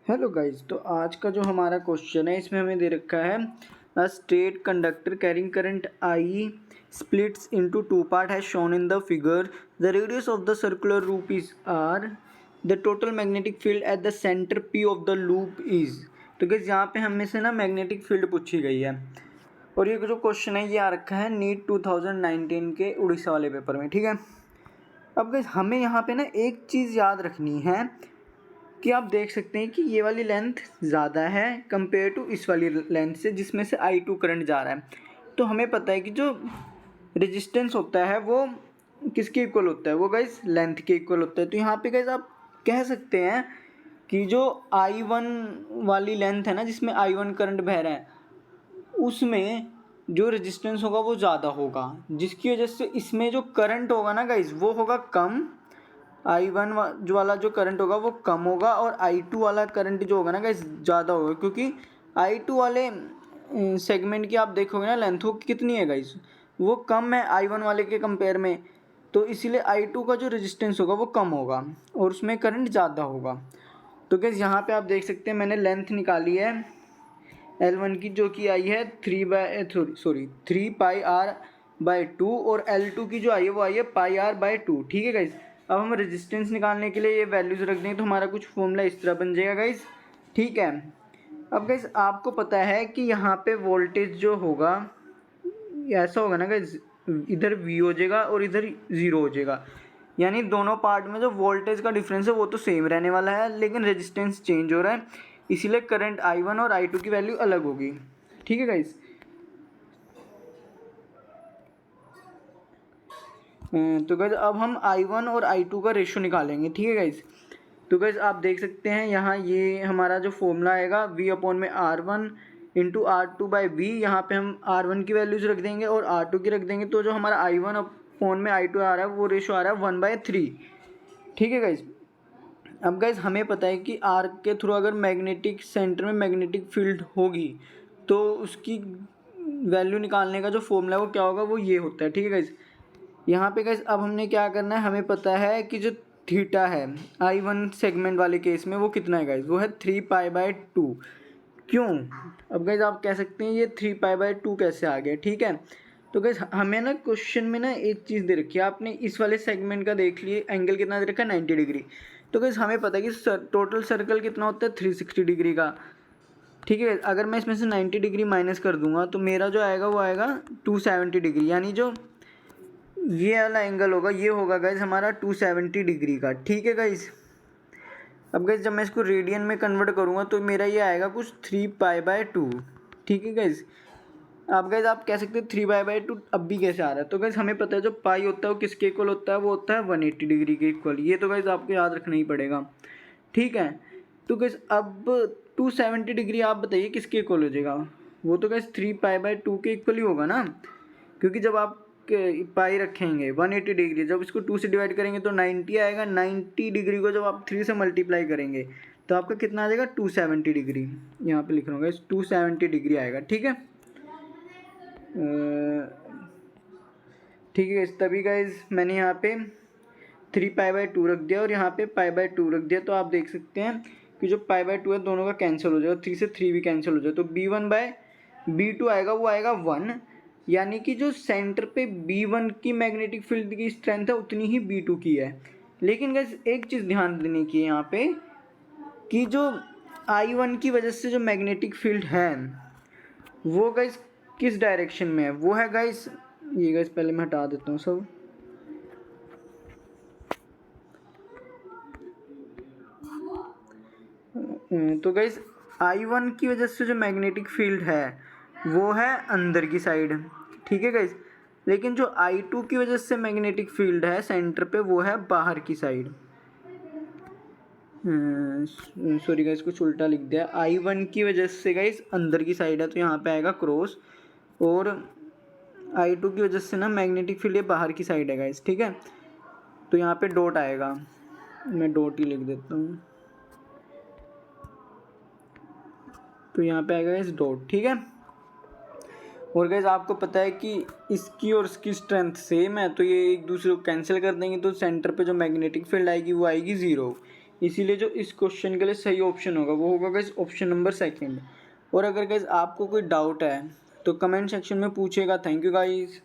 Hello guys, तो आज का जो हमारा क्वेश्चन है इसमें हमें दे रखा है a state conductor carrying current I splits into two part as shown in the figure. The radius of the circular loop is r. The total magnetic field at the center p of the loop is. तो guys यहाँ पे हमें से ना magnetic field पूछी गई है और ये जो क्वेश्चन है ये आ रखा है नीट 2019 के उड़ीसा वाले पेपर में। ठीक है, अब गाइस हमें यहाँ पे ना एक चीज़ याद रखनी है कि आप देख सकते हैं कि ये वाली लेंथ ज़्यादा है कंपेयर टू इस वाली लेंथ से जिसमें से I2 करंट जा रहा है। तो हमें पता है कि जो रेजिस्टेंस होता है वो किसके इक्वल होता है, वो गाइस लेंथ के इक्वल होता है। तो यहाँ पे गाइस आप कह सकते हैं कि जो I1 वाली लेंथ है ना जिसमें I1 करंट बह रहा है उसमें जो रेजिस्टेंस होगा वो ज़्यादा होगा, जिसकी वजह से इसमें जो करंट होगा ना गाइस वो होगा कम। I1 जो वाला जो करंट होगा वो कम होगा और I2 वाला करंट जो होगा ना गाइस ज़्यादा होगा, क्योंकि I2 वाले सेगमेंट की आप देखोगे ना लेंथ वो कितनी है गाइस, वो कम है I1 वाले के कंपेयर में। तो इसीलिए I2 का जो रेजिस्टेंस होगा वो कम होगा और उसमें करंट ज़्यादा होगा। तो गाइस यहाँ पे आप देख सकते हैं मैंने लेंथ निकाली है L1 की जो कि आई है 3πr/2 और L2 की जो आई है वो आई है πr/2। ठीक है गाइस, अब हम रेजिस्टेंस निकालने के लिए ये वैल्यूज़ रख देंगे तो हमारा कुछ फॉर्मूला इस तरह बन जाएगा गाइस। ठीक है, अब गाइस आपको पता है कि यहाँ पे वोल्टेज जो होगा ऐसा होगा ना गाइस, इधर V हो जाएगा और इधर 0 हो जाएगा, यानी दोनों पार्ट में जो वोल्टेज का डिफरेंस है वो तो सेम रहने वाला है लेकिन रेजिस्टेंस चेंज हो रहा है, इसीलिए करंट I1 और I2 की वैल्यू अलग होगी। ठीक है गाइस, तो गाइस अब हम I1 और I2 का रेशियो निकालेंगे। ठीक है गाइस, तो गाइस आप देख सकते हैं यहाँ ये हमारा जो फॉर्मूला आएगा V/R1 इंटू R2/V। यहाँ पे हम R1 की वैल्यूज़ रख देंगे और R2 की रख देंगे, तो जो हमारा I1 में I2 आ रहा है वो रेशियो आ रहा है 1/3। ठीक है गाइस, अब गाइस हमें पता है कि R के थ्रू अगर मैग्नेटिक सेंटर में मैग्नेटिक फील्ड होगी तो उसकी वैल्यू निकालने का जो फॉर्मूला है वो क्या होगा, वो ये होता है। ठीक है गाइस, यहाँ पे गाइस अब हमने क्या करना है, हमें पता है कि जो थीटा है I1 सेगमेंट वाले केस में वो कितना है गाइस, वो है 3π/2। क्यों, अब गाइस आप कह सकते हैं ये 3π/2 कैसे आ गया। ठीक है, तो गाइस हमें ना क्वेश्चन में ना एक चीज़ दे रखी है, आपने इस वाले सेगमेंट का देख लिए एंगल कितना दे रखा है 90 डिग्री। तो गाइस हमें पता है कि टोटल सर्कल कितना होता है 360 डिग्री का। ठीक है, अगर मैं इसमें से 90 डिग्री माइनस कर दूंगा तो मेरा जो आएगा वो आएगा 270 डिग्री, यानी जो ये वाला एंगल होगा ये होगा गाइज हमारा 270 डिग्री का। ठीक है गाइज, अब गाइज जब मैं इसको रेडियन में कन्वर्ट करूँगा तो मेरा ये आएगा कुछ 3π/2। ठीक है गाइज, अब गाइज आप कह सकते हैं 3π/2 अब भी कैसे आ रहा है, तो गाइज हमें पता है जो पाई होता है वो किसके इक्वल होता है, वो होता है 180 डिग्री के इक्वल। ये तो गाइज आपको याद रखना ही पड़ेगा। ठीक है, तो गाइज अब 270 डिग्री आप बताइए किसके इक्वल हो जाएगा, वो तो गाइज 3π/2 के इक्वल ही होगा ना, क्योंकि जब आप पाई रखेंगे 180 डिग्री, जब इसको 2 से डिवाइड करेंगे तो 90 आएगा। 90 डिग्री को जब आप 3 से मल्टीप्लाई करेंगे तो आपका कितना आ जाएगा 270 डिग्री। यहाँ पे लिख रहा हूँ गाइस 270 डिग्री आएगा। ठीक है, ठीक है गाइस, तभी गाइस मैंने यहाँ पे 3π/2 रख दिया और यहाँ पे π/2 रख दिया। तो आप देख सकते हैं कि जो π/2 है दोनों का कैंसिल हो जाएगा, 3 से 3 भी कैंसिल हो जाए, तो B1/B2 आएगा, वो आएगा 1, यानी कि जो सेंटर पे B1 की मैग्नेटिक फील्ड की स्ट्रेंथ है उतनी ही B2 की है। लेकिन गाइस एक चीज़ ध्यान देने की है यहाँ पे कि जो I1 की वजह से जो मैग्नेटिक फील्ड है वो गाइस किस डायरेक्शन में है, वो है गाइस ये गाइस पहले मैं हटा देता हूँ सब। तो गाइस I1 की वजह से जो मैग्नेटिक फील्ड है वो है अंदर की साइड। ठीक है गाइस, लेकिन जो I2 की वजह से मैग्नेटिक फील्ड है सेंटर पे वो है बाहर की साइड। सॉरी गाइस कुछ उल्टा लिख दिया, I1 की वजह से गाइस अंदर की साइड है तो यहाँ पे आएगा क्रॉस, और I2 की वजह से ना मैग्नेटिक फील्ड ये बाहर की साइड है गाइस। ठीक है, तो यहाँ पे डॉट आएगा, मैं डॉट ही लिख देता हूँ, तो यहाँ पे आएगा इस डॉट। ठीक है, और गाइस आपको पता है कि इसकी और इसकी स्ट्रेंथ सेम है तो ये एक दूसरे को कैंसिल कर देंगे, तो सेंटर पे जो मैग्नेटिक फील्ड आएगी वो आएगी 0, इसीलिए जो इस क्वेश्चन के लिए सही ऑप्शन होगा वो होगा गाइस ऑप्शन नंबर सेकंड। और अगर गाइस आपको कोई डाउट है तो कमेंट सेक्शन में पूछेगा। Thank you guys.